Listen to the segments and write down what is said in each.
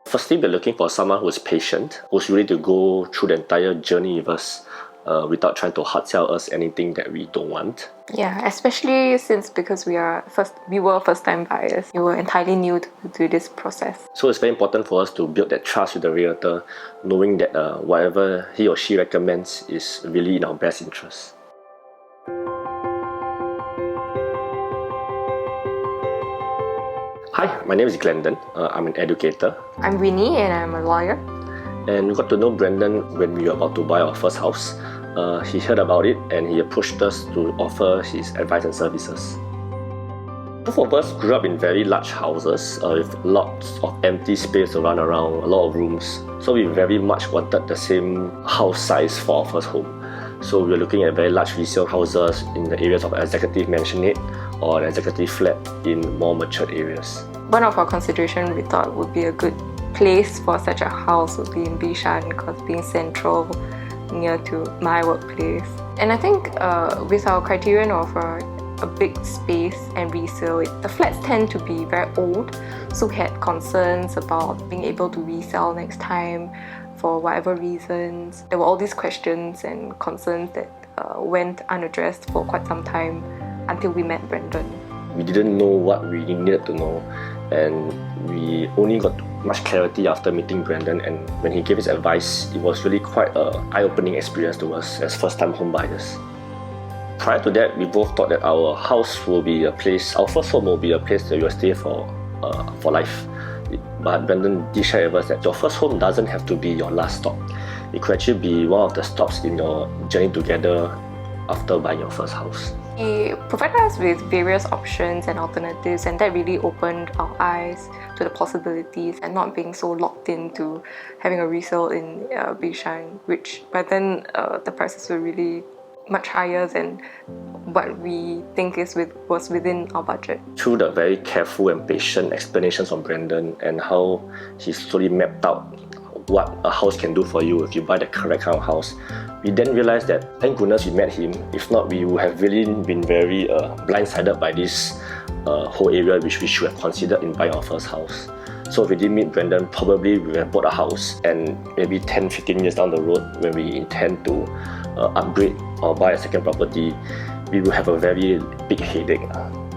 Firstly, we're looking for someone who's patient, who's ready to go through the entire journey with us without trying to hard sell us anything that we don't want. Yeah, especially because we were first-time buyers. We were entirely new to this process. So it's very important for us to build that trust with the realtor, knowing that whatever he or she recommends is really in our best interest. Hi, my name is Glendon. I'm an educator. I'm Winnie and I'm a lawyer. And we got to know Brendan when we were about to buy our first house. He heard about it and he approached us to offer his advice and services. Both of us grew up in very large houses with lots of empty space to run around, a lot of rooms. So we very much wanted the same house size for our first home. So we were looking at very large resale houses in the areas of executive mansionette or an executive flat in more matured areas. One of our considerations we thought would be a good place for such a house would be in Bishan, because being central, near to my workplace. And I think with our criterion of a big space and resale, the flats tend to be very old, so we had concerns about being able to resell next time for whatever reasons. There were all these questions and concerns that went unaddressed for quite some time until we met Brendan. We didn't know what we needed to know, and we only got much clarity after meeting Brendan, and when he gave his advice, it was really quite an eye-opening experience to us as first-time home buyers. Prior to that, we both thought that our house will be a place, our first home will be a place that we will stay for life. But Brendan did share with us that your first home doesn't have to be your last stop. It could actually be one of the stops in your journey together after buying your first house. He provided us with various options and alternatives, and that really opened our eyes to the possibilities and not being so locked into having a resale in Bishan, which by then the prices were really much higher than what we think was within our budget. Through the very careful and patient explanations from Brendan and how he slowly mapped out what a house can do for you if you buy the correct kind of house, we then realized that thank goodness we met him. If not, we would have really been very blindsided by this whole area which we should have considered in buying our first house. So if we didn't meet Brendan, probably we would have bought a house, and maybe 10-15 years down the road when we intend to upgrade or buy a second property, we will have a very big headache.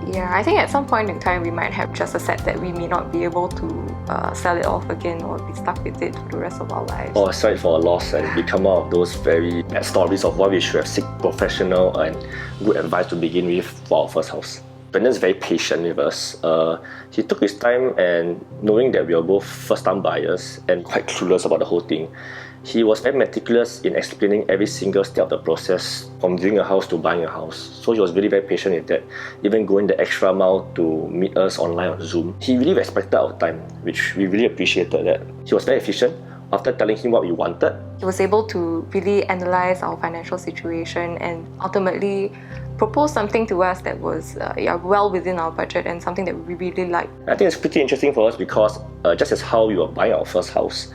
Yeah, I think at some point in time we might have just a set that we may not be able to sell it off again or be stuck with it for the rest of our lives. Or sell it for a loss and become one of those very bad stories of why we should have sought professional and good advice to begin with for our first house. Brendan's very patient with us. He took his time, and knowing that we are both first-time buyers and quite clueless about the whole thing, he was very meticulous in explaining every single step of the process from viewing a house to buying a house. So he was really very patient with that, even going the extra mile to meet us online on Zoom. He really respected our time, which we really appreciated that. He was very efficient. After telling him what we wanted, he was able to really analyze our financial situation and ultimately propose something to us that was well within our budget and something that we really liked. I think it's pretty interesting for us because just as how we were buying our first house,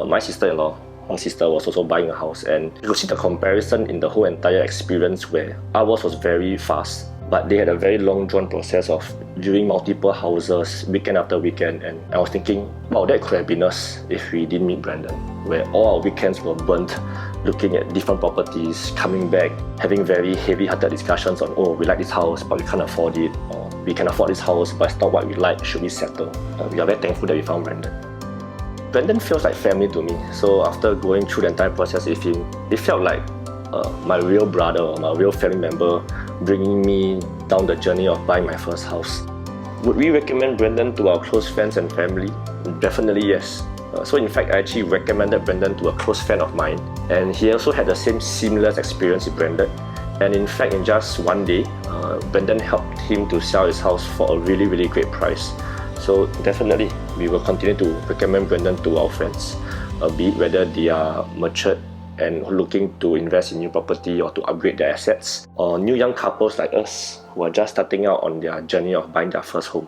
my sister-in-law, her sister was also buying a house, and you could see the comparison in the whole entire experience where ours was very fast, but they had a very long drawn process of viewing multiple houses weekend after weekend. And I was thinking, wow, that could have been us if we didn't meet Brendan, where all our weekends were burnt looking at different properties, coming back, having very heavy-hearted discussions on, oh, we like this house but we can't afford it, or we can afford this house but it's not what we like, should we settle? We are very thankful that we found Brendan. Brendan feels like family to me, so after going through the entire process with him, it felt like my real brother or my real family member bringing me down the journey of buying my first house. Would we recommend Brendan to our close friends and family? Definitely yes. So in fact, I actually recommended Brendan to a close friend of mine, and he also had the same seamless experience with Brendan. And in fact, in just one day, Brendan helped him to sell his house for a really, really great price. So definitely, we will continue to recommend Brendan to our friends, be it whether they are matured and looking to invest in new property or to upgrade their assets, or new young couples like us who are just starting out on their journey of buying their first home.